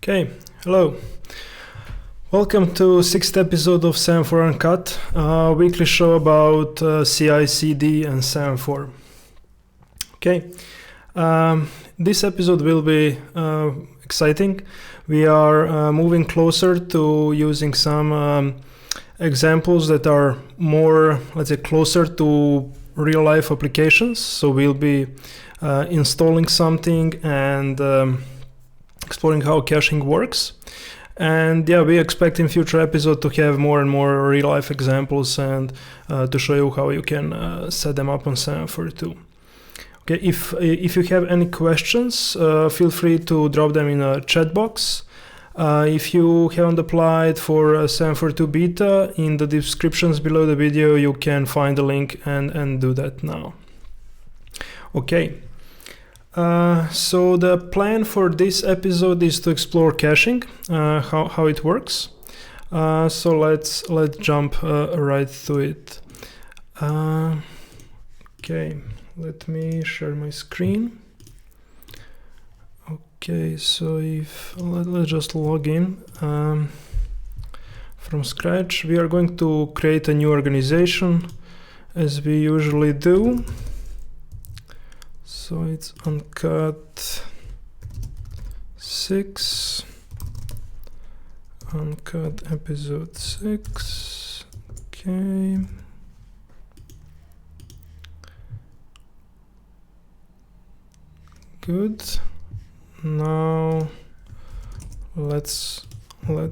Okay, hello. Welcome to 6th episode of Semaphore Uncut, a weekly show about CI/CD and Semaphore. Okay, this episode will be exciting. We are moving closer to using some examples that are more, let's say, closer to real-life applications. So we'll be installing something and exploring how caching works. And yeah, we expect in future episodes to have more and more real-life examples and to show you how you can set them up on Semaphore too. Okay, if you have any questions, feel free to drop them in a chat box. If you haven't applied for Semaphore 2 beta, in the descriptions below the video you can find the link and do that now. Okay. So the plan for this episode is to explore caching, how it works. So let's jump right to it. Okay, let me share my screen. Okay, so let's just log in from scratch. We are going to create a new organization as we usually do. So it's Uncut 6, Uncut episode 6, okay. Good. Now let's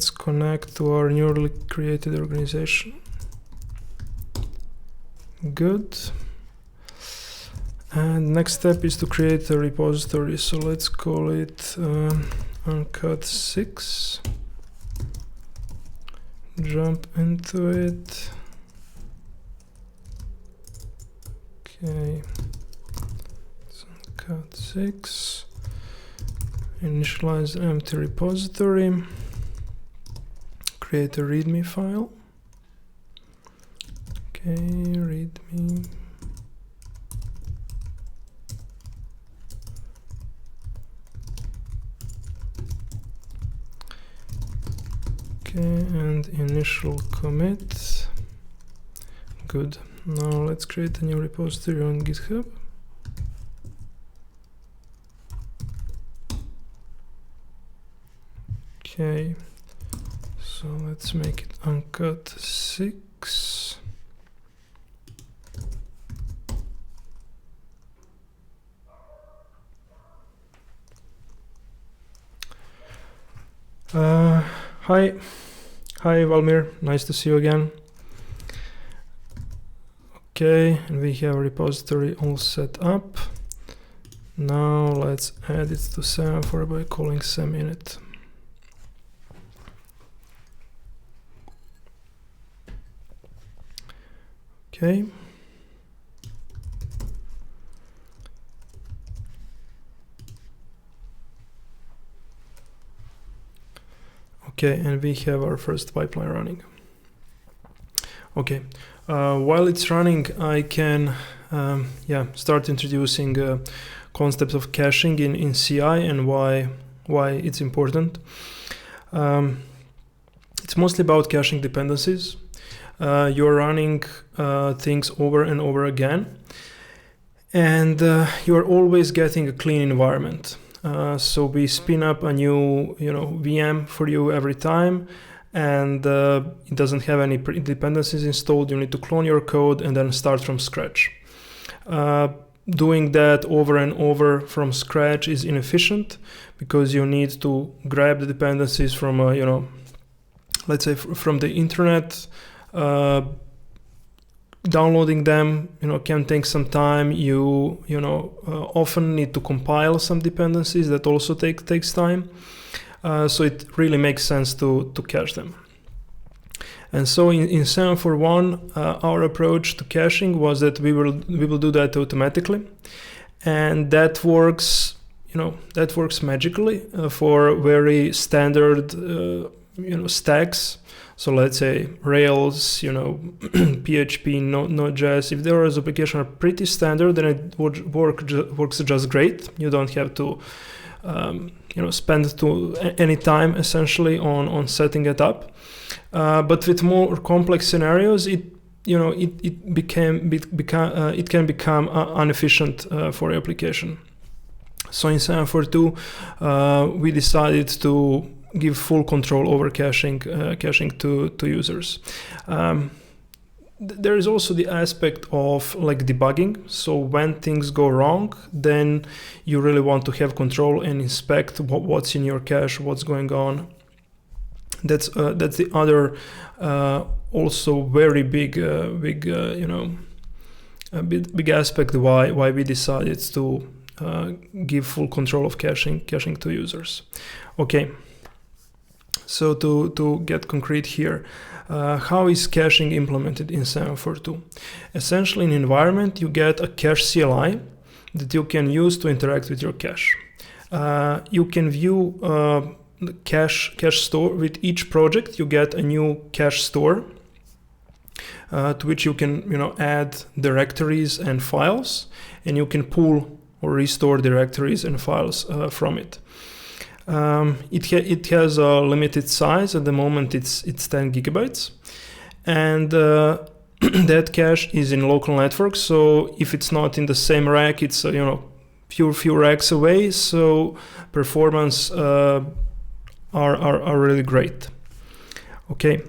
connect to our newly created organization. Good. And next step is to create a repository. So let's call it Uncut 6. Jump into it. Okay. It's Uncut 6. Initialize empty repository. Create a README file. Okay, README. Okay, and initial commit. Good. Now let's create a new repository on GitHub. Okay, so let's make it Uncut 6. Hi Valmir, nice to see you again. Okay, and we have a repository all set up. Now let's add it to Semaphore by calling seminit. Okay. Okay, and we have our first pipeline running. Okay, while it's running, I can start introducing concepts of caching in CI and why it's important. It's mostly about caching dependencies. You're running things over and over again, and you're always getting a clean environment. So we spin up a new VM for you every time, and it doesn't have any dependencies installed. You need to clone your code and then start from scratch. Doing that over and over from scratch is inefficient because you need to grab the dependencies from let's say from the internet. Downloading them can take some time. You often need to compile some dependencies that also takes time, so it really makes sense to cache them. And so in Semaphore 1, our approach to caching was that we will do that automatically, and that works magically for very standard stacks. So let's say Rails, PHP, Node.js. If those applications are pretty standard, then it works just great. You don't have to spend any time essentially on setting it up. But with more complex scenarios, it can become inefficient for application. So in Semaphore 2, we decided to give full control over caching to users. There is also the aspect of like debugging. So when things go wrong, then you really want to have control and inspect what's in your cache, what's going on. That's the other also very big aspect why we decided to give full control of caching to users. Okay. So to get concrete here, how is caching implemented in Semaphore 2? Essentially, in environment, you get a cache CLI that you can use to interact with your cache. You can view the cache store. With each project, you get a new cache store to which you can add directories and files, and you can pull or restore directories and files from it. It has a limited size. At the moment it's 10 gigabytes, and that cache is in local network. So if it's not in the same rack, it's few racks away. So performance are really great. Okay,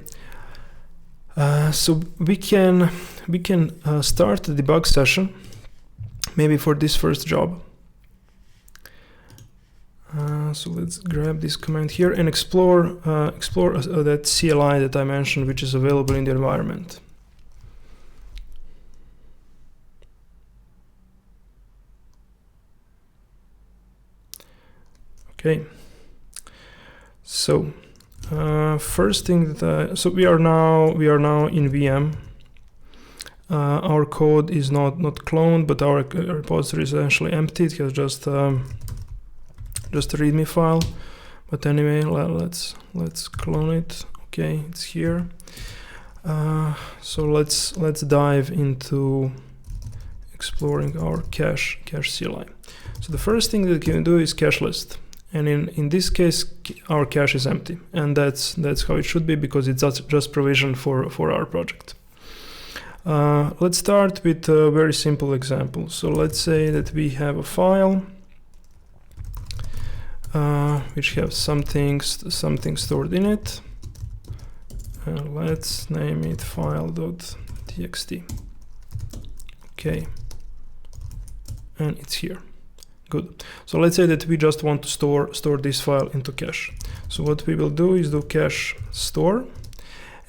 so we can start the debug session maybe for this first job. So let's grab this command here and explore that CLI that I mentioned, which is available in the environment. Okay. So first thing so we are now in VM. Our code is not cloned, but our repository is essentially empty. It has just a README file. But anyway, let's clone it. Okay, it's here. So let's dive into exploring our cache CLI. So the first thing that you can do is cache list. And in this case, our cache is empty, and that's how it should be, because it's just provisioned for our project. Let's start with a very simple example. So let's say that we have a file which has something stored in it. Let's name it file.txt. Okay, and it's here. Good. So let's say that we just want to store this file into cache. So what we will do is do cache store,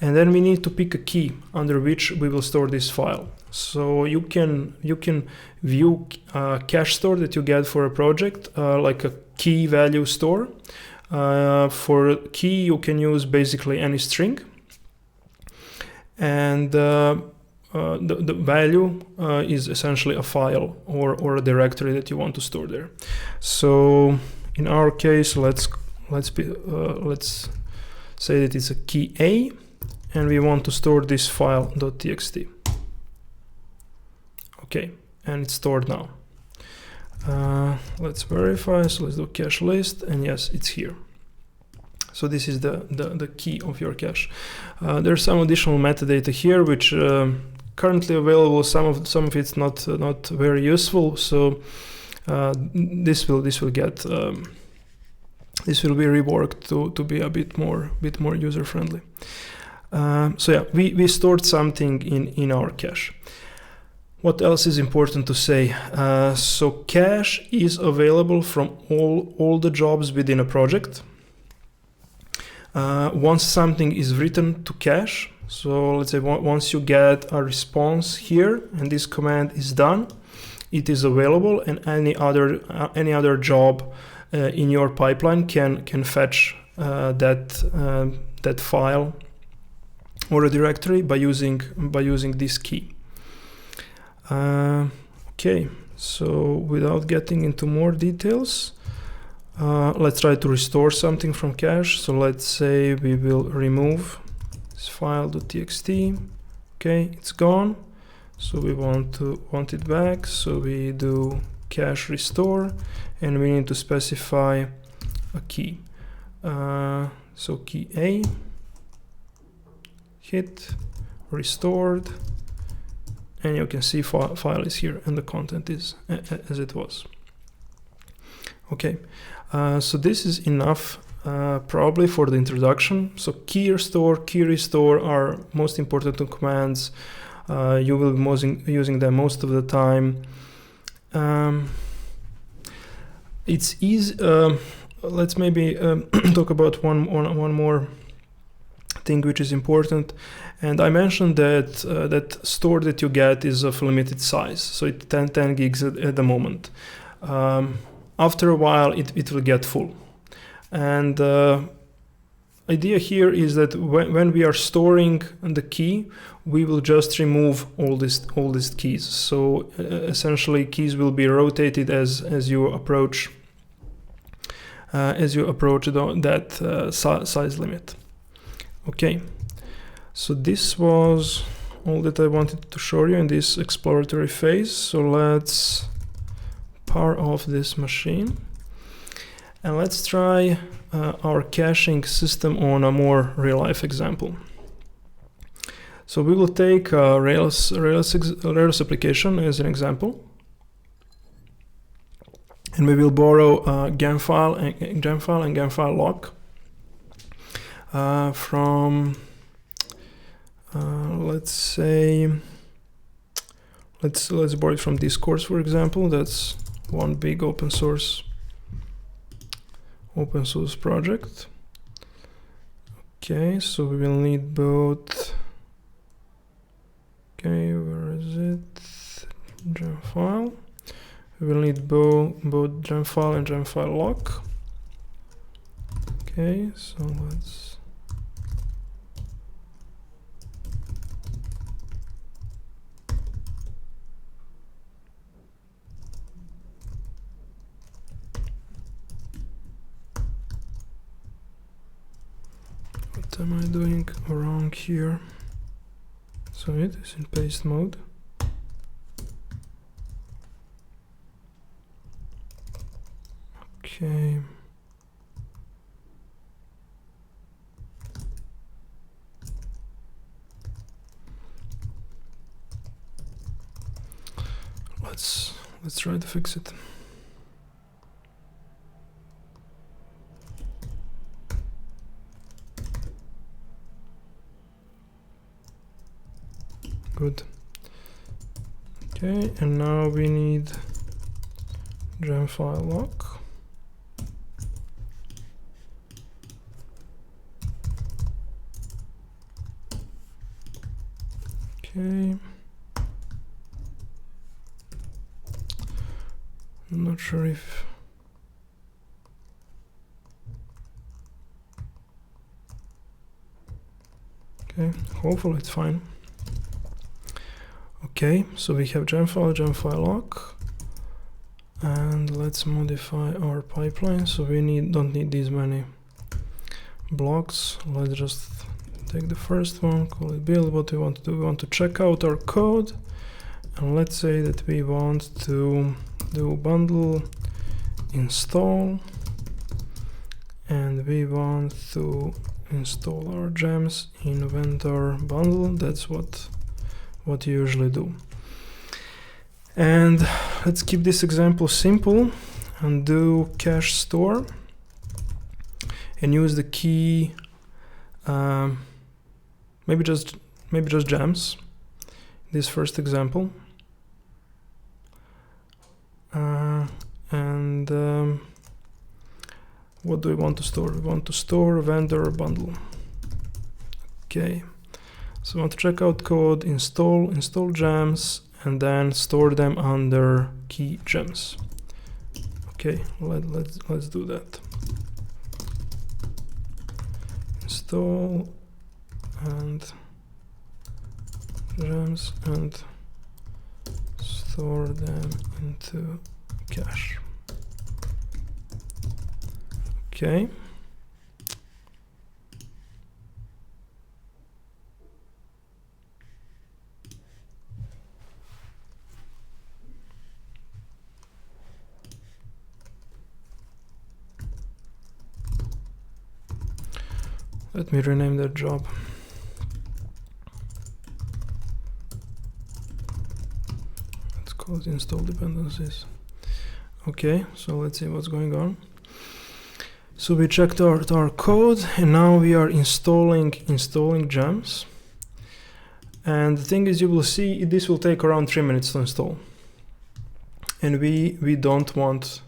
and then we need to pick a key under which we will store this file. So you can view cache store that you get for a project like a key value store. For key, you can use basically any string, and the value is essentially a file or a directory that you want to store there. So in our case, let's say that it's a key A, and we want to store this file.txt. Okay, and it's stored now. Let's verify. So let's do cache list, and yes, it's here. So this is the key of your cache. There's some additional metadata here, which currently available. Some of it's not very useful. So this will be reworked to be a bit more user friendly. So yeah, we stored something in our cache. What else is important to say? So cache is available from all the jobs within a project. Once something is written to cache, so let's say once you get a response here and this command is done, it is available, and any other job in your pipeline can fetch that file or a directory by using this key. Okay, so without getting into more details, let's try to restore something from cache. So let's say we will remove this file.txt. Okay, it's gone. So we want it back. So we do cache restore, and we need to specify a key. So key A, hit, restored, and you can see file is here and the content is as it was. Okay, so this is enough probably for the introduction. So key restore are most important commands. You will be using them most of the time. It's easy. Let's maybe talk about one more thing which is important. And I mentioned that that store that you get is of limited size, so it's 10 gigs at the moment. After a while, it will get full. And idea here is that when we are storing the key, we will just remove all these keys. So essentially, keys will be rotated as you approach that size limit. Okay, so this was all that I wanted to show you in this exploratory phase. So let's power off this machine and let's try our caching system on a more real-life example. So we will take a Rails application as an example, and we will borrow gem file and gem file lock from let's say let's borrow it from Discourse, for example. That's one big open source project. Okay, so we will need both. Okay, where is it? Gem file. We will need both gem file and gem file lock. Okay, so let's what am I doing wrong here? So it is in paste mode. Okay. Let's try to fix it. Good. Okay, and now we need gem file lock. Okay. I'm not sure if okay, hopefully it's fine. Okay, so we have gem file lock, and let's modify our pipeline. So we don't need these many blocks. Let's just take the first one, call it build. What we want to do, we want to check out our code, and let's say that we want to do bundle install, and we want to install our gems in vendor bundle. That's what you usually do. And let's keep this example simple and do cache store and use the key maybe just gems, this first example. And what do we want to store? We want to store vendor bundle. Okay, so we want to check out code, install gems, and then store them under key gems. Okay, let's do that. Install and gems and store them into cache. Okay. Let me rename that job. Let's call it install dependencies. Okay, so let's see what's going on. So we checked out our code, and now we are installing gems. And the thing is, you will see this will take around 3 minutes to install. And we don't want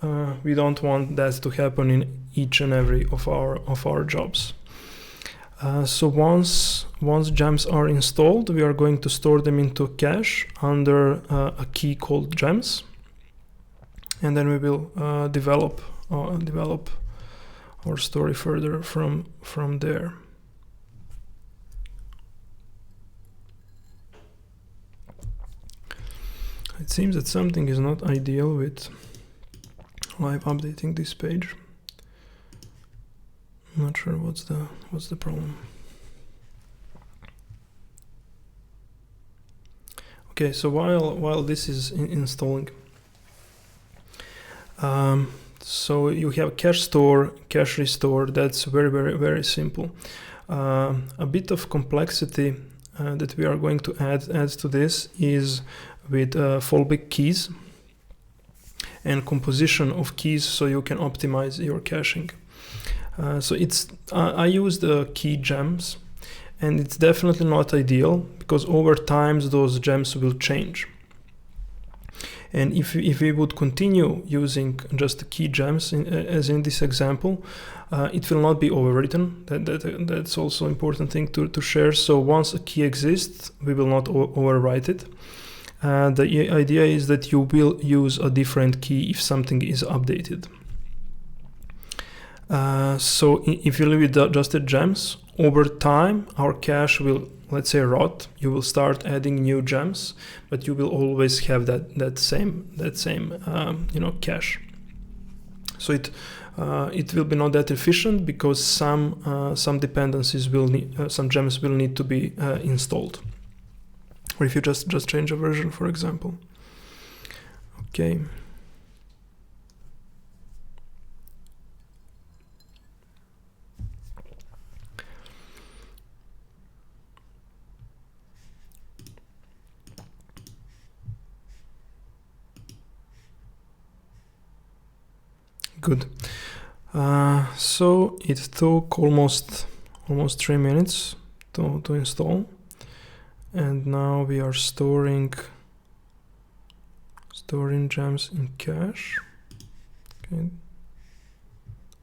that to happen in each and every of our jobs. So once gems are installed, we are going to store them into a cache under a key called gems, and then we will develop our story further from there. It seems that something is not ideal with live updating this page. I'm not sure what's the problem. Okay, so while this is installing, so you have cache store, cache restore. That's very simple. A bit of complexity that we are going to add to this is with fallback keys and composition of keys, so you can optimize your caching. So I use the key gems, and it's definitely not ideal because over time those gems will change. And if we would continue using just the key gems, as in this example, it will not be overwritten. That's also an important thing to share. So once a key exists, we will not overwrite it. The idea is that you will use a different key if something is updated. So if you leave it just at gems, over time our cache will, let's say, rot. You will start adding new gems, but you will always have that same cache. So it will be not that efficient because some dependencies will need, some gems will need to be installed. Or if you just change a version, for example. Okay. Good. So it took almost 3 minutes to install. And now we are storing gems in cache.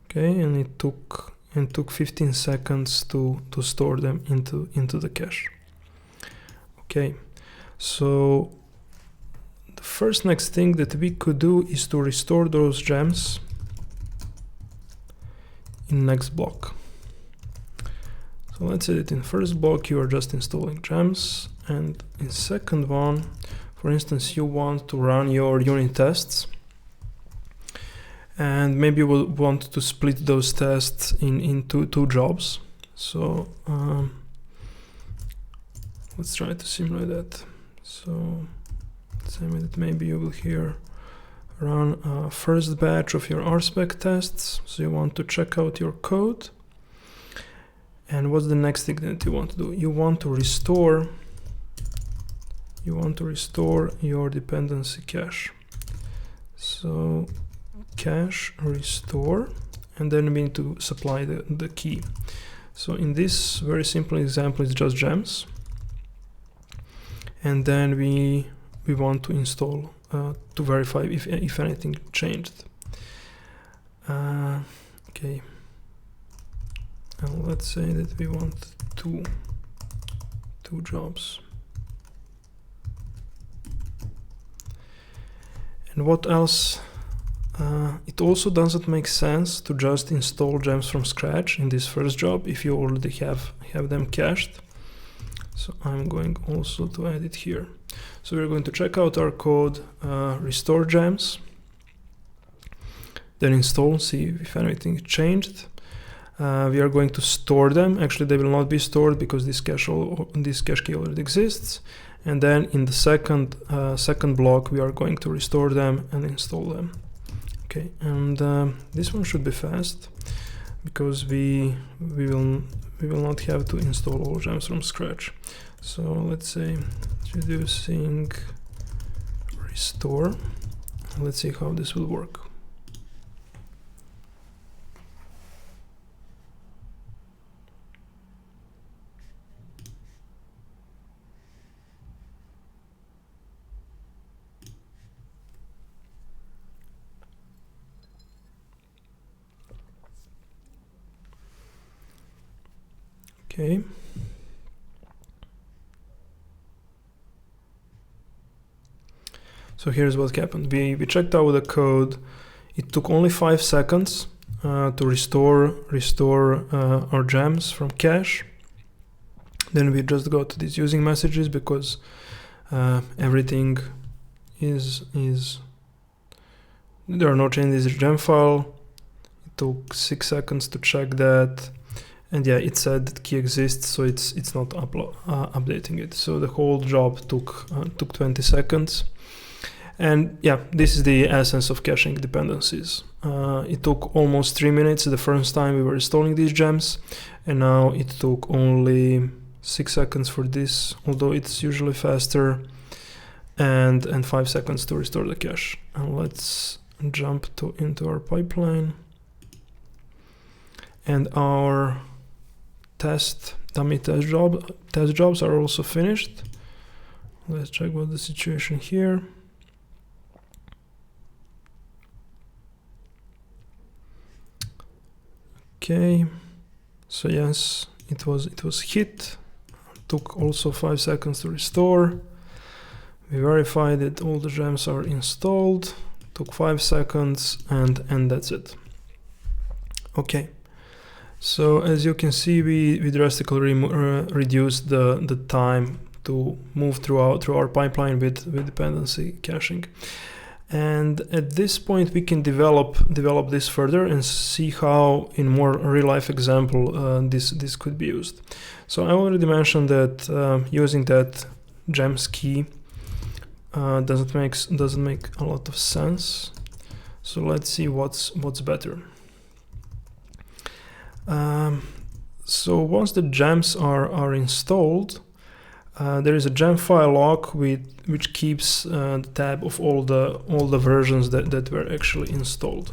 Okay, and it took 15 seconds to store them into the cache. Okay, so the first next thing that we could do is to restore those gems in next block. So let's say that in first block you are just installing gems, and in second one, for instance, you want to run your unit tests, and maybe you will want to split those tests into two jobs. So let's try to simulate that. So let's say that maybe you will here run a first batch of your RSpec tests. So you want to check out your code. And what's the next thing that you want to do? You want to restore your dependency cache. So cache restore, and then we need to supply the key. So in this very simple example, it's just gems. And then we want to install to verify if anything changed. Okay. And let's say that we want two jobs. And what else? It also doesn't make sense to just install gems from scratch in this first job if you already have them cached. So I'm going also to add it here. So we're going to check out our code, restore gems, then install, see if anything changed. We are going to store them. Actually, they will not be stored because this cache key already exists. And then in the second block, we are going to restore them and install them. Okay, and this one should be fast. because we will not have to install all gems from scratch. So let's say introducing restore. Let's see how this will work. Okay. So here's what happened. We checked out the code. It took only 5 seconds to restore our gems from cache. Then we just got to these using messages because everything is there are no changes in the gem file. It took 6 seconds to check that. And yeah, it said that key exists, so it's not updating it. So the whole job took 20 seconds. And yeah, this is the essence of caching dependencies. It took almost 3 minutes the first time we were installing these gems, and now it took only 6 seconds for this, although it's usually faster, and 5 seconds to restore the cache. And let's jump into our pipeline, and our dummy test jobs are also finished. Let's check what the situation here. Okay, so yes, it was hit. Took also 5 seconds to restore. We verified that all the gems are installed. Took 5 seconds, and that's it. Okay. So as you can see, we drastically reduced the time to move through our pipeline with dependency caching. And at this point, we can develop this further and see how, in more real-life example, this could be used. So I already mentioned that using that gems key doesn't make a lot of sense. So let's see what's better. So once the gems are installed, there is a gem file log which keeps the tab of all the versions that were actually installed.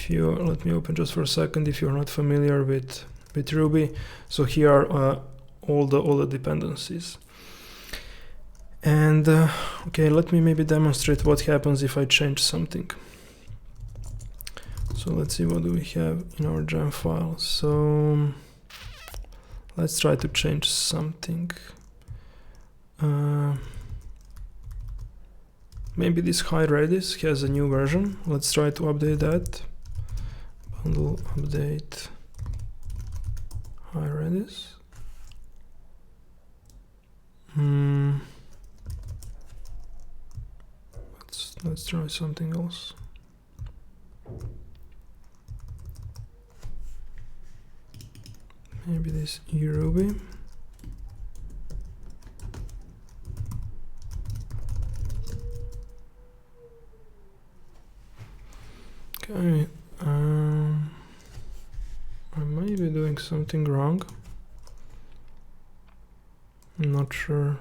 Let me open just for a second if you're not familiar with Ruby. So here are all the dependencies. And okay, let me maybe demonstrate what happens if I change something. So let's see, what do we have in our gem file. So let's try to change something. Maybe this high redis has a new version. Let's try to update that. Bundle update high redis. Let's try something else. Maybe this eRuby. Okay, I may be doing something wrong. I'm not sure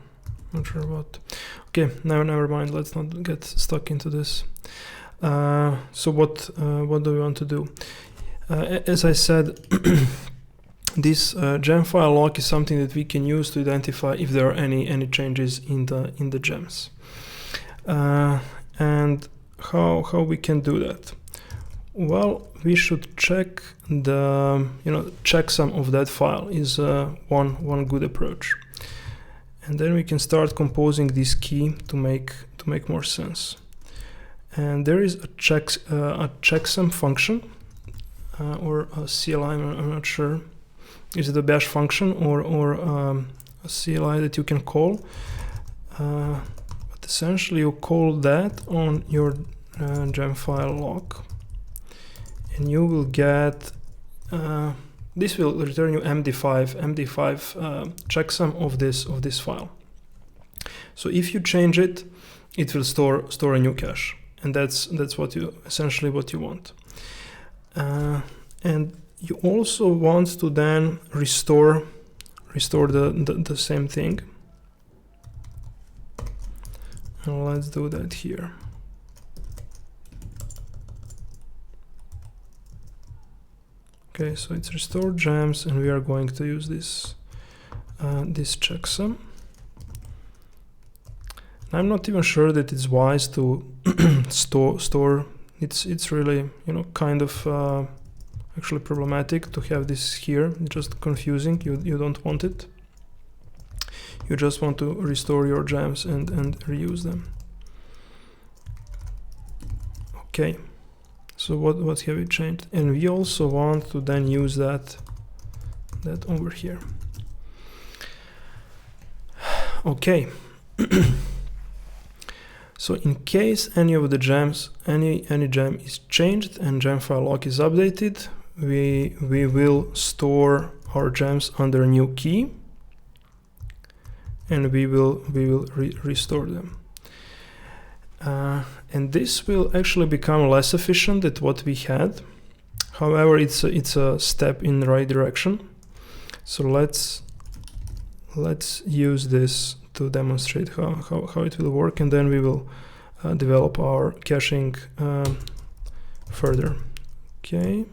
what. Okay, never mind. Let's not get stuck into this. So what do we want to do? As I said, this gem file log is something that we can use to identify if there are any changes in the gems. And how we can do that? Well, we should check the checksum of that file is one good approach. And then we can start composing this key to make more sense. And there is a checksum function or a CLI. I'm not sure. Is it a bash function or a CLI that you can call? But essentially, you call that on your gem file log, and you will get. This will return you MD5 checksum of this file. So if you change it, it will store a new cache, and that's essentially what you want. And you also want to then restore the same thing. And let's do that here. Okay, so it's restore gems, and we are going to use this checksum. I'm not even sure that it's wise to store. It's really, you know, kind of actually problematic to have this here. It's just confusing. You don't want it. You just want to restore your gems and reuse them. Okay. So what have we changed? And we also want to then use that over here. Okay. So in case any of the gems, any gem is changed and gem file lock is updated, we will store our gems under a new key, and we will restore them. And this will actually become less efficient than what we had. However, it's a step in the right direction. So let's use this to demonstrate how it will work, and then we will develop our caching further. Okay.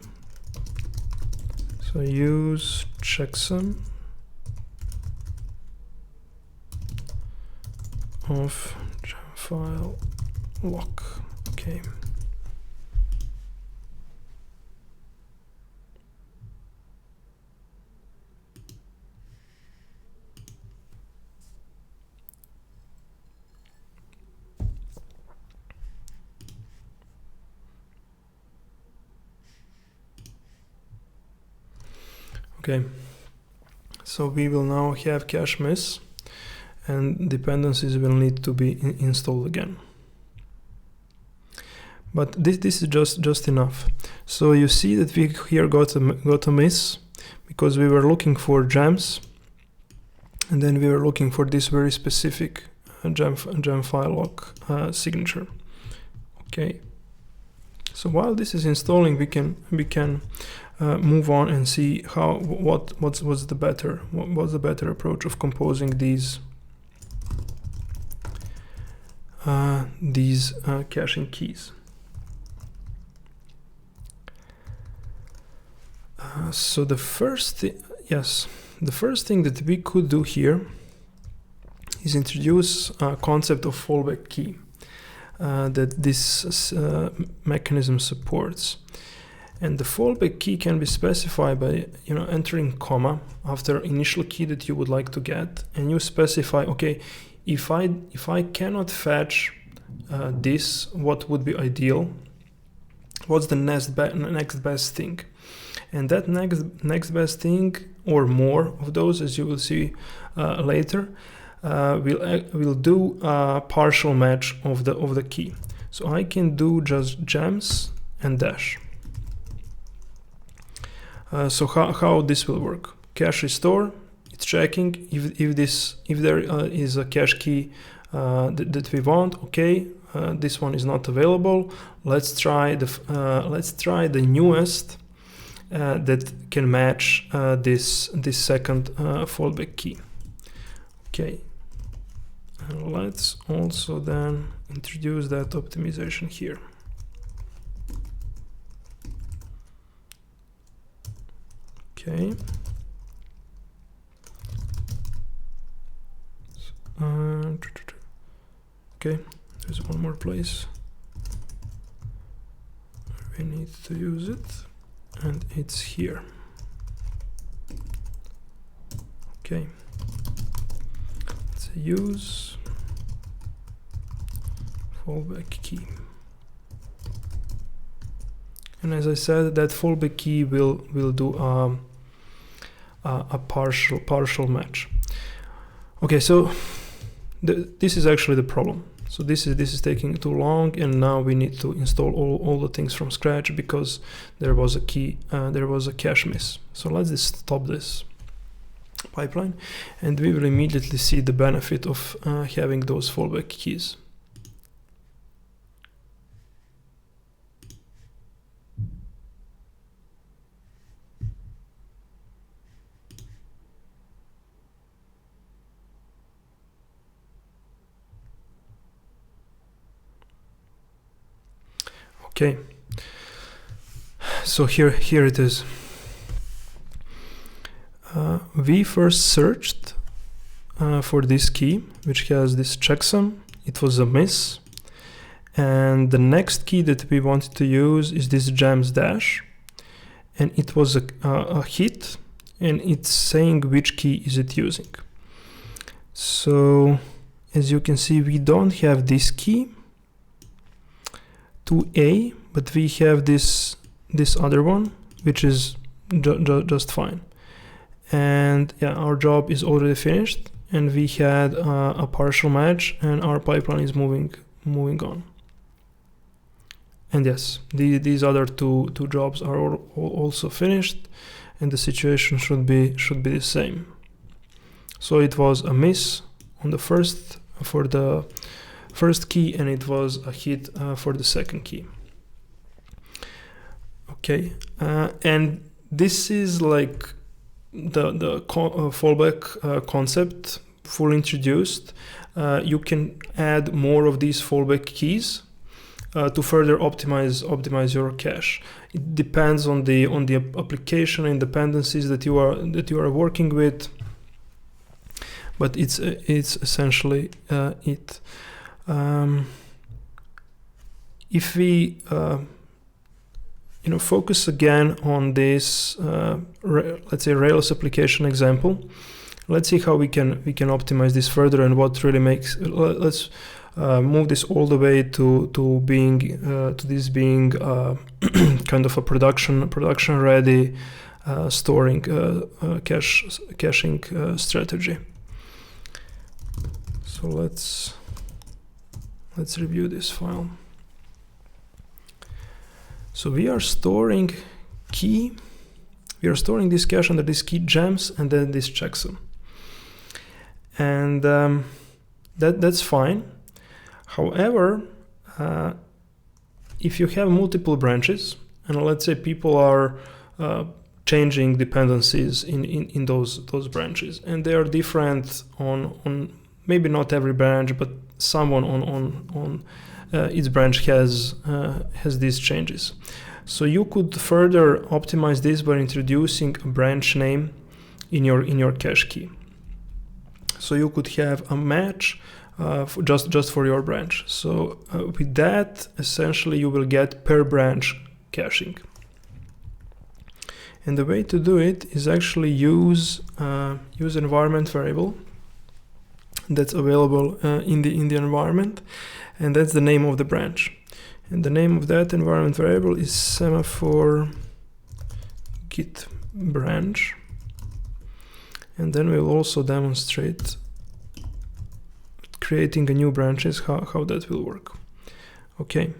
So use checksum of gem file lock. Okay. Okay, so we will now have cache miss, and dependencies will need to be installed again. But this is just enough. So you see that we here got a miss because we were looking for gems, and then we were looking for this very specific gem file lock signature. Okay. So while this is installing, we can move on and see what's the better approach of composing these caching keys. So the first thing that we could do here is introduce a concept of fallback key that this mechanism supports. And the fallback key can be specified by, you know, entering comma after initial key that you would like to get, and you specify, okay, if I cannot fetch this, what would be ideal? What's the next best thing? And that next best thing, or more of those, as you will see later, will do a partial match of the key. So I can do just gems and dash. So how this will work? Cache restore, it's checking if there is a cache key that we want. Okay, this one is not available. Let's try the newest that can match this second fallback key. Okay, and let's also then introduce that optimization here. Okay. Okay, there's one more place we need to use it, and it's here. Okay, let's use fallback key. And as I said, that fallback key will do a partial match. Okay, so this is actually the problem. So this is taking too long, and now we need to install all the things from scratch because there was a cache miss. So let's just stop this pipeline, and we will immediately see the benefit of having those fallback keys. Okay, so here it is. We first searched for this key, which has this checksum. It was a miss. And the next key that we wanted to use is this gems dash. And it was a hit, and it's saying which key is it using. So as you can see, we don't have this key 2A, but we have this other one, which is just fine. And yeah, our job is already finished, and we had a partial match, and our pipeline is moving on. And yes, these other two jobs are also finished, and the situation should be the same. So it was a miss on the for the first key, and it was a hit for the second key. Okay, and this is like the fallback concept fully introduced. You can add more of these fallback keys to further optimize your cache. It depends on the application and dependencies that you are working with, but it's essentially it. If we focus again on this let's say Rails application example, let's see how we can optimize this further, and what really makes. Let's move this all the way to this being kind of a production ready storing caching strategy. So let's review this file. So we are storing this cache under this key gems and then this checksum, and that's fine. However, if you have multiple branches, and let's say people are changing dependencies in those branches, and they are different on maybe not every branch, but someone on each branch has these changes. So you could further optimize this by introducing a branch name in your cache key. So you could have a match just for your branch. So with that, essentially you will get per branch caching. And the way to do it is actually use environment variable that's available in the environment, and that's the name of the branch. And the name of that environment variable is Semaphore git branch. And then we'll also demonstrate creating a new branches, how that will work. Okay.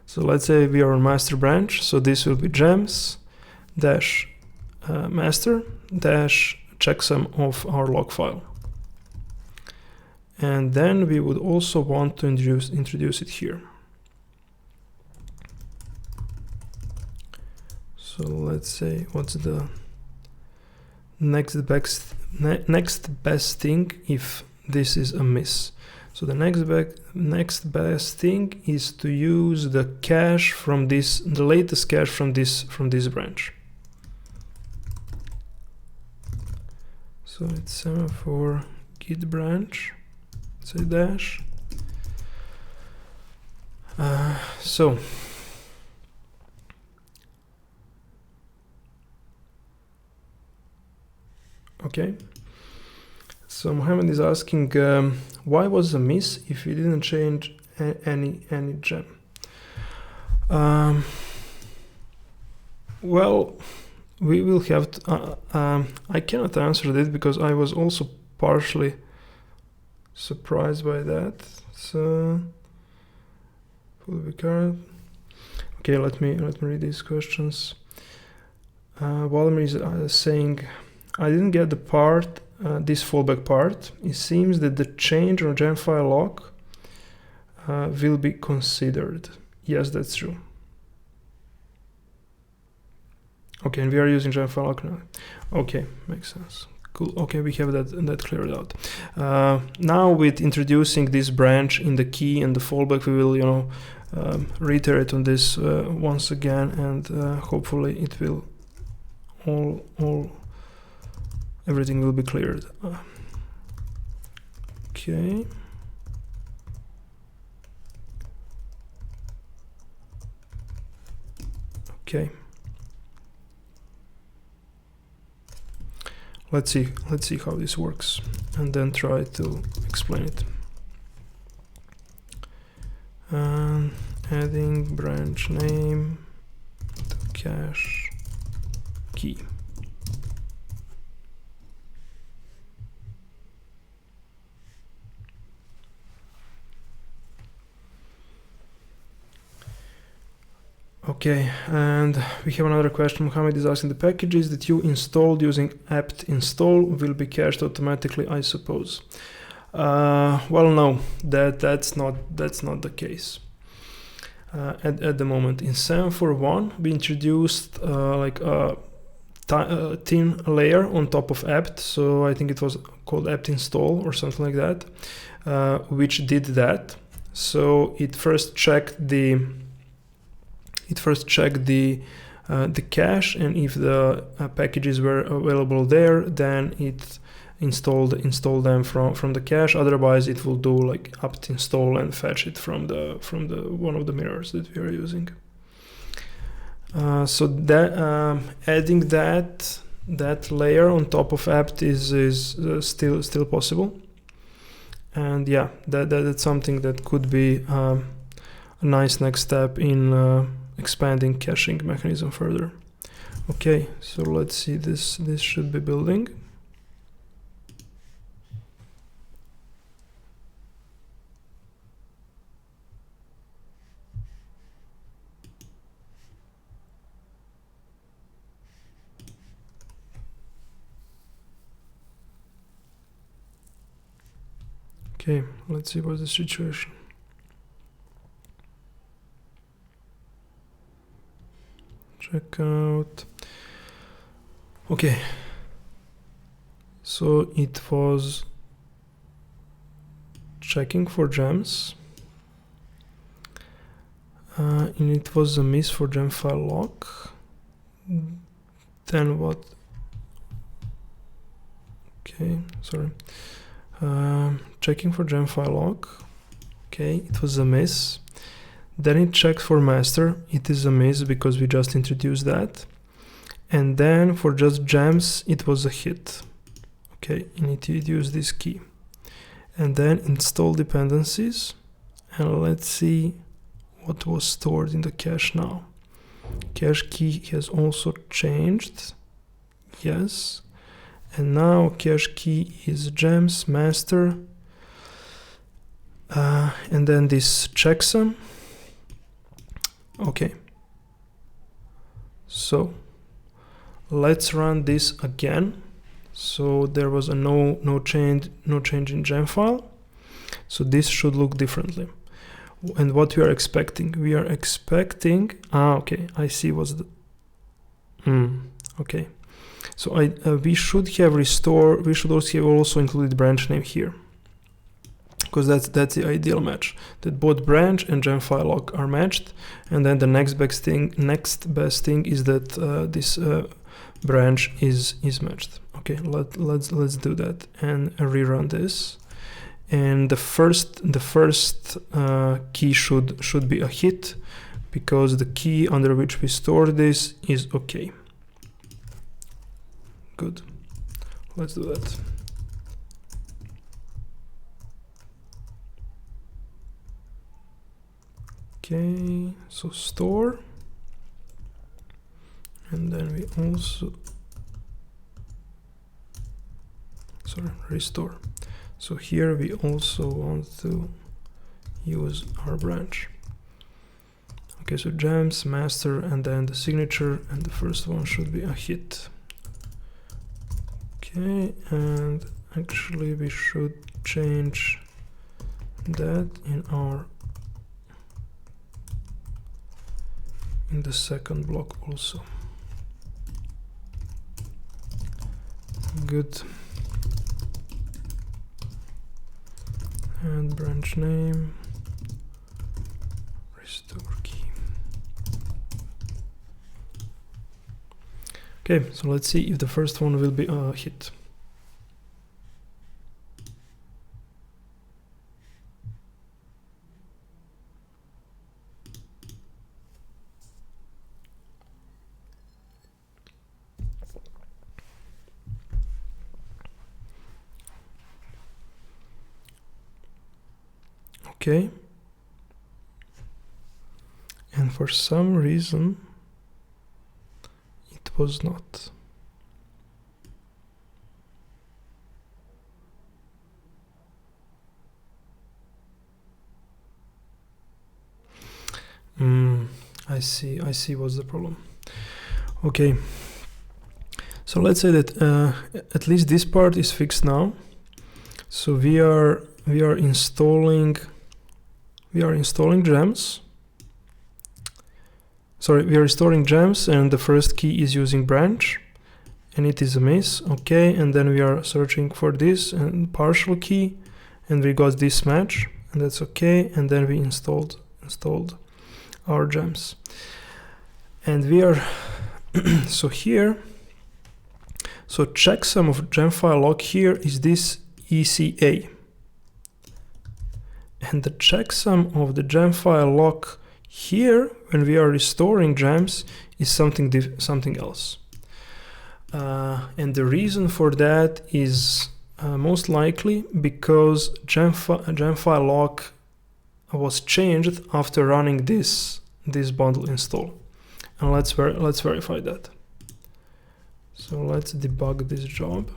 So let's say we are on master branch. So this will be gems dash master dash checksum of our log file. And then we would also want to introduce it here. So let's say what's the next best thing if this is a miss. So the next best thing is to use the cache from the latest cache from this branch. So it's Semaphore git branch. Say dash. So okay. So Mohammed is asking why was a miss if we didn't change any gem. Well, we will have to, I cannot answer this because I was also partially surprised by that. So okay, let me read these questions. Walmer is saying, I didn't get the part, this fallback part. It seems that the change on gem file lock will be considered. Yes, that's true. Okay, and we are using gem file lock now. Okay, makes sense. Cool. Okay, we have that cleared out. Now with introducing this branch in the key and the fallback, we will reiterate on this once again, and hopefully it will everything will be cleared. Okay. Okay. Let's see how this works, and then try to explain it. Adding branch name to cache key. Okay, and we have another question. Mohammed is asking, the packages that you installed using apt install will be cached automatically, I suppose. Well, no, that's not the case. At the moment, in Semaphore 1, we introduced like a thin layer on top of apt. So I think it was called apt install or something like that, which did that. So it first checked the cache, and if the packages were available there, then it install them from the cache. Otherwise, it will do like apt install and fetch it from the one of the mirrors that we are using. So that adding that layer on top of apt is still possible, and yeah, that's something that could be a nice next step in expanding caching mechanism further. Okay, so let's see, this should be building. Okay, let's see what's the situation. Check out. Okay, so it was checking for gems, and it was a miss for gem file lock. Then what? Okay, sorry. Checking for gem file lock. Okay, it was a miss. Then it checks for master. It is a miss because we just introduced that. And then for just gems, it was a hit. Okay, you need to use this key. And then install dependencies. And let's see what was stored in the cache now. Cache key has also changed. Yes. And now cache key is gems master. And then this checksum. Okay. So let's run this again. So there was a no change in gem file. So this should look differently. And what we are expecting? We are expecting. Okay. I see what's the. Okay. So we should have restore. We should also have also included branch name here, because that's the ideal match. That both branch and gem file lock are matched, and then the next best thing is that this branch is matched. Okay, let's do that and rerun this. And the first key should be a hit, because the key under which we store this is okay. Good. Let's do that. Okay, so store, and then we also restore. So here we also want to use our branch. Okay, so gems master, and then the signature, and the first one should be a hit. Okay, and actually we should change that in the second block also. Good. And branch name Restore key. Okay, so let's see if the first one will be a hit. Okay, and for some reason it was not. I see what's the problem. Okay, so let's say that at least this part is fixed now. So we are installing gems. Sorry, we are storing gems, and the first key is using branch, and it is a miss. Okay, and then we are searching for this and partial key, and we got this match, and that's okay. And then we installed our gems, and we are so here. So checksum of gem file lock here is this ECA. And the checksum of the gem file lock here, when we are restoring gems, is something else. And the reason for that is most likely because gem file lock was changed after running this bundle install. And let's verify that. So let's debug this job.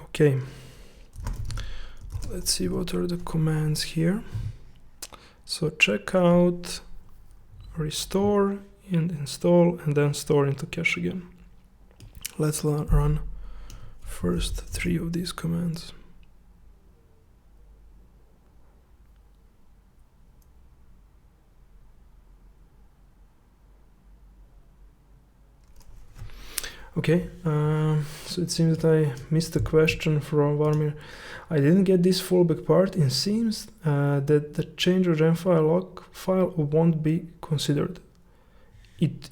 Okay, let's see what are the commands here. So check out, restore, and install, and then store into cache again. Let's run first 3 of these commands. Okay, so it seems that I missed a question from Varmir. I didn't get this fallback part. It seems that the change of gem file lock file won't be considered. It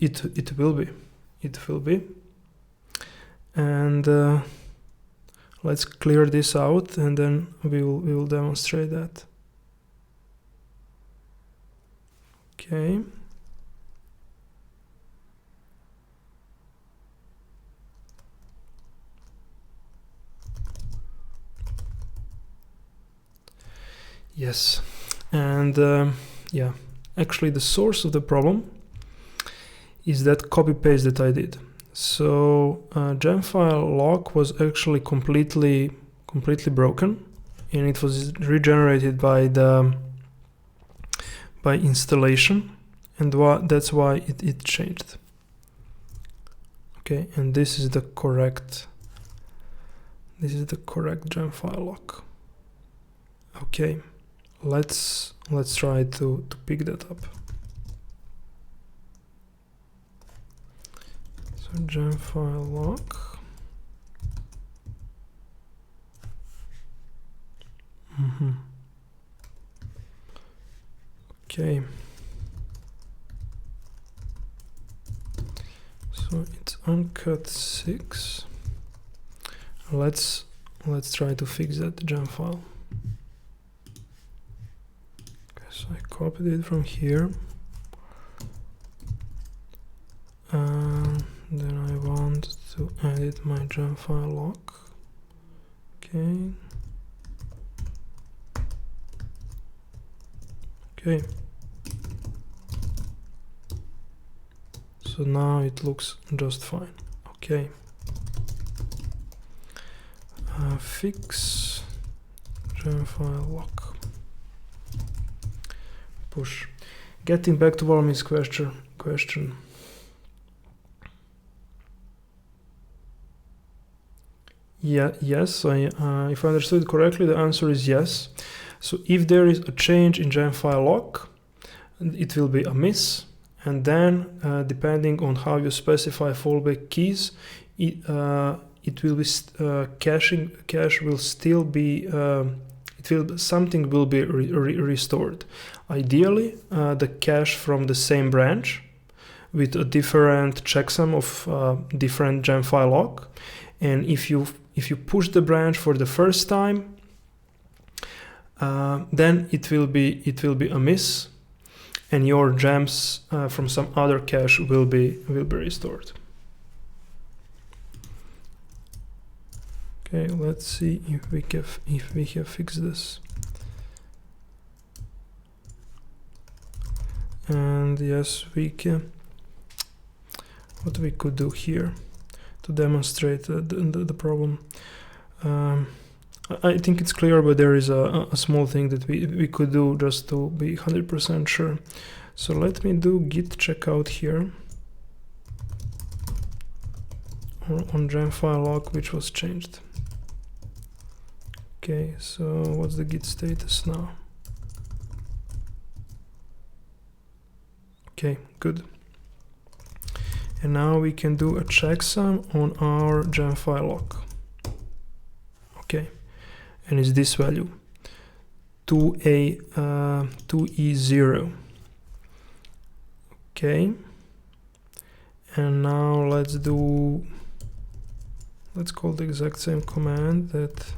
will be. It will be. And let's clear this out, and then we will demonstrate that. Okay. Yes, and yeah, actually the source of the problem is that copy paste that I did. So gem file lock was actually completely broken, and it was regenerated by installation, and that's why it changed. Okay, and this is the correct gem file lock. Okay. Let's try to pick that up. So gem file lock. Okay. So it's Uncut 6. Let's try to fix that gem file. So I copied it from here, then I want to edit my gem file lock. Okay. Okay. So now it looks just fine. Okay. Fix gem file lock. Push. Getting back to Valmir's question. Yeah, yes. If I understood correctly, the answer is yes. So if there is a change in gem file lock, it will be a miss, and then depending on how you specify fallback keys, it will be cache will still be something will be restored. Ideally, the cache from the same branch with a different checksum of different gem file lock, and if you push the branch for the first time, then it will be a miss, and your gems from some other cache will be restored. Okay, let's see if we have fixed this. And yes, we can. What we could do here to demonstrate the problem. I think it's clear, but there is a small thing that we could do just to be 100% sure. So let me do git checkout here on gem file lock, which was changed. Okay, so what's the git status now? Okay, good. And now we can do a checksum on our gem file lock. Okay, and it's this value, 2E0. Okay, and now let's call the exact same command that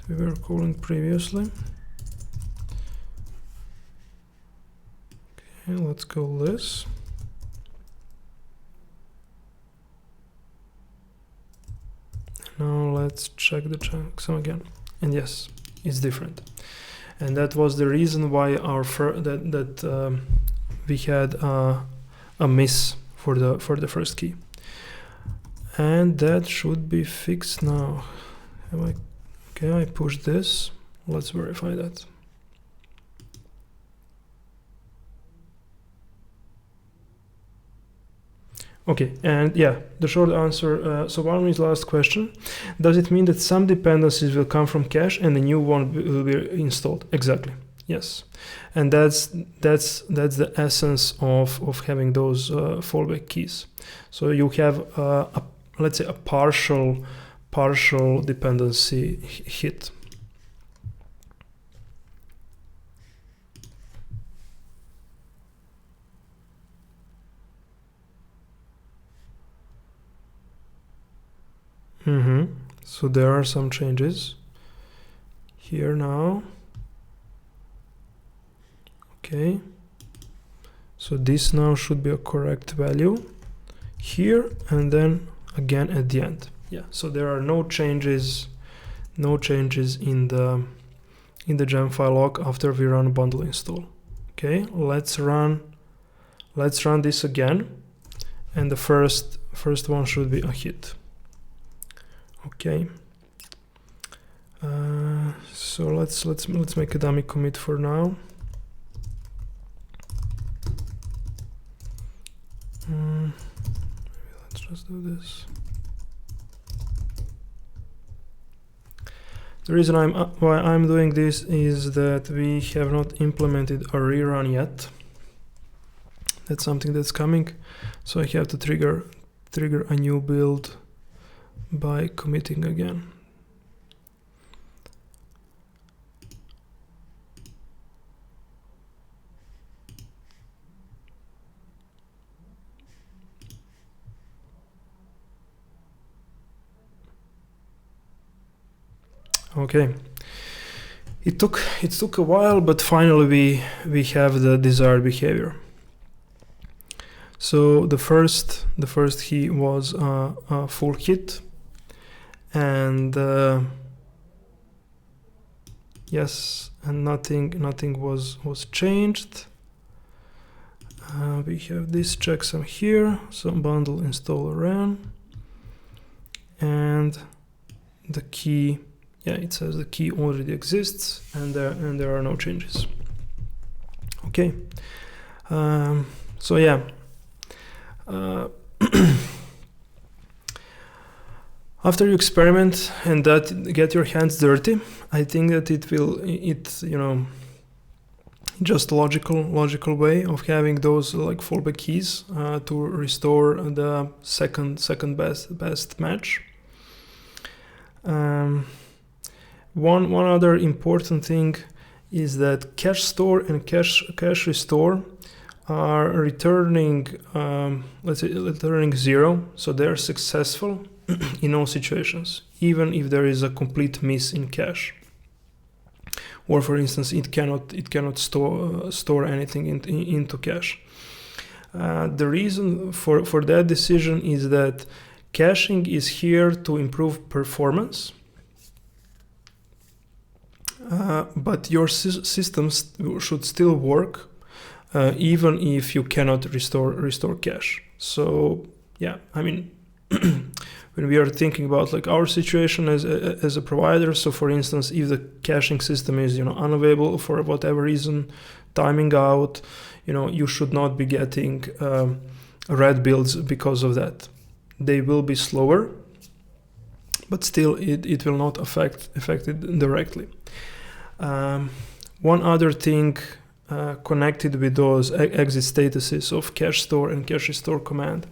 we were calling previously. Okay, let's call this. Now let's check the checksum again, and yes, it's different. And that was the reason why we had a miss for the first key, and that should be fixed now. Okay, I pushed this. Let's verify that. Okay, and yeah, the short answer, so one is last question. Does it mean that some dependencies will come from cache and the new one will be installed? Exactly, yes. And that's the essence of having those fallback keys. So you have, let's say, a partial dependency hit. So there are some changes here now. Okay, so this now should be a correct value here, and then again at the end. Yeah, so there are no changes in the gem file lock after we run bundle install. Okay, let's run this again, and the first one should be a hit. Okay, so let's make a dummy commit for now. Maybe let's just do this. The reason why I'm doing this is that we have not implemented a rerun yet. That's something that's coming, so I have to trigger a new build by committing again. Okay, it took a while, but finally we have the desired behavior. So the first key was a full hit, and yes, and nothing was changed. We have this checksum here, so bundle install ran, and the key. Yeah, it says the key already exists, and there are no changes. Okay, so yeah, after you experiment and get your hands dirty, I think that just logical way of having those like fallback keys to restore the second best match. One other important thing is that cache store and cache restore are returning returning 0, so they're successful in all situations, even if there is a complete miss in cache, or for instance it cannot store anything into cache. The reason for that decision is that caching is here to improve performance, but your systems should still work even if you cannot restore cache. So yeah, I mean, when we are thinking about like our situation as a provider, so for instance, if the caching system is unavailable for whatever reason, timing out, you should not be getting red builds because of that. They will be slower, but still it will not affect it directly. One other thing connected with those exit statuses of cache store and cache restore command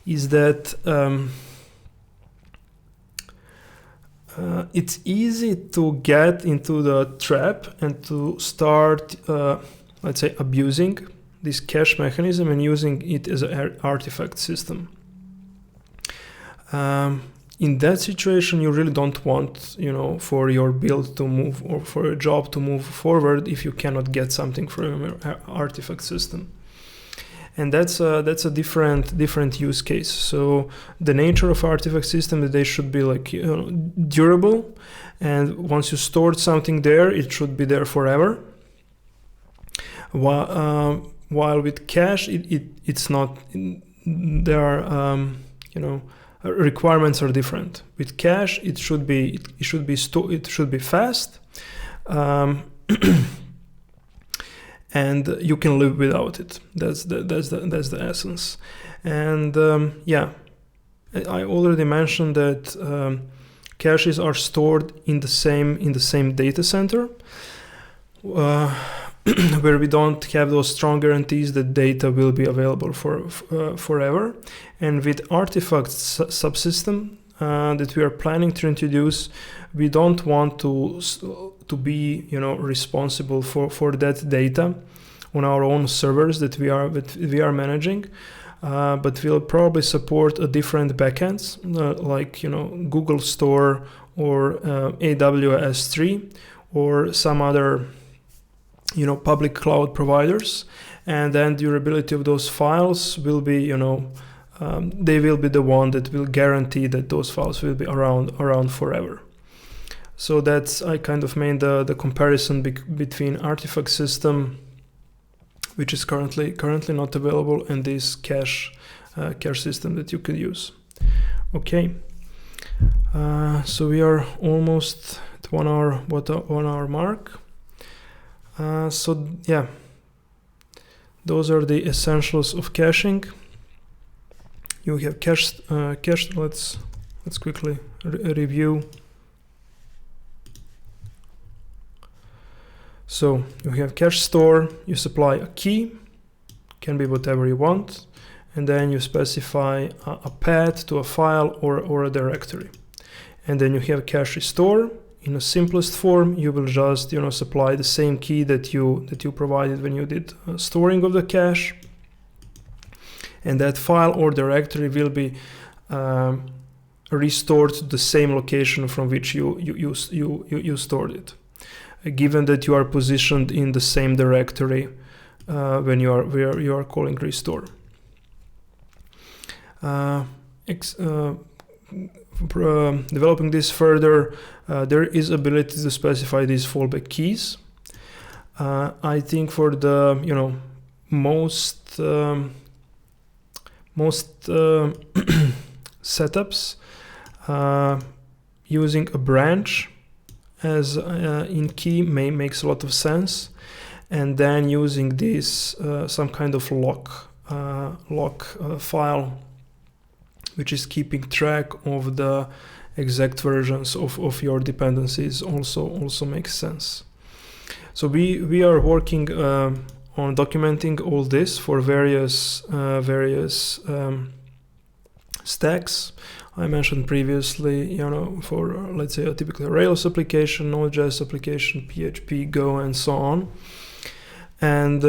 is that it's easy to get into the trap and to start, let's say, abusing this cache mechanism and using it as an artifact system. In that situation, you really don't want, for your build to move or for a job to move forward if you cannot get something from your artifact system. And that's a different use case. So the nature of artifact system that they should be like durable, and once you stored something there, it should be there forever. While with cache, it's not. There are requirements are different. With cache, it should be fast, and you can live without it. That's the essence. And yeah, I already mentioned that caches are stored in the same data center, where we don't have those strong guarantees that data will be available for forever. And with artifact subsystem that we are planning to introduce, we don't want to be responsible for that data on our own servers that we are managing, but we'll probably support a different backends like Google Store or AWS 3 or some other public cloud providers, and then durability of those files will be they will be the one that will guarantee that those files will be around forever. So that's, I kind of made the comparison between artifact system, which is currently not available, and this cache system that you can use. Okay, so we are almost at 1 hour mark. So yeah, those are the essentials of caching. You have cache. Let's quickly review. So you have cache store. You supply a key, can be whatever you want, and then you specify a path to a file or a directory, and then you have cache restore. In the simplest form, you will just supply the same key that you provided when you did storing of the cache, and that file or directory will be restored to the same location from which you stored it, given that you are positioned in the same directory when you are calling restore. Developing this further, there is ability to specify these fallback keys. I think for the most setups, using a branch as in key makes a lot of sense, and then using this some kind of lock file which is keeping track of the exact versions of your dependencies also makes sense. So we are working on documenting all this for various stacks. I mentioned previously, for let's say a typical Rails application, Node.js application, PHP, Go, and so on. And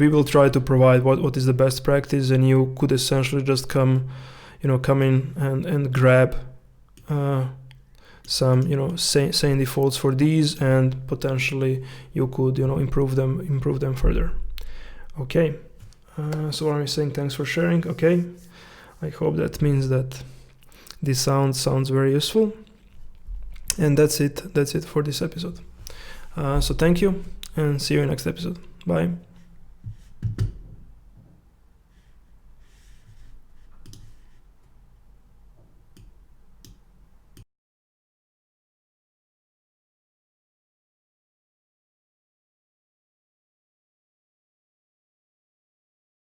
we will try to provide what is the best practice, and you could essentially just come in and grab some sane defaults for these, and potentially you could improve them further. Okay, so I'm saying thanks for sharing. Okay, I hope that means that this sounds very useful, and that's it for this episode. So thank you, and see you in next episode. Bye.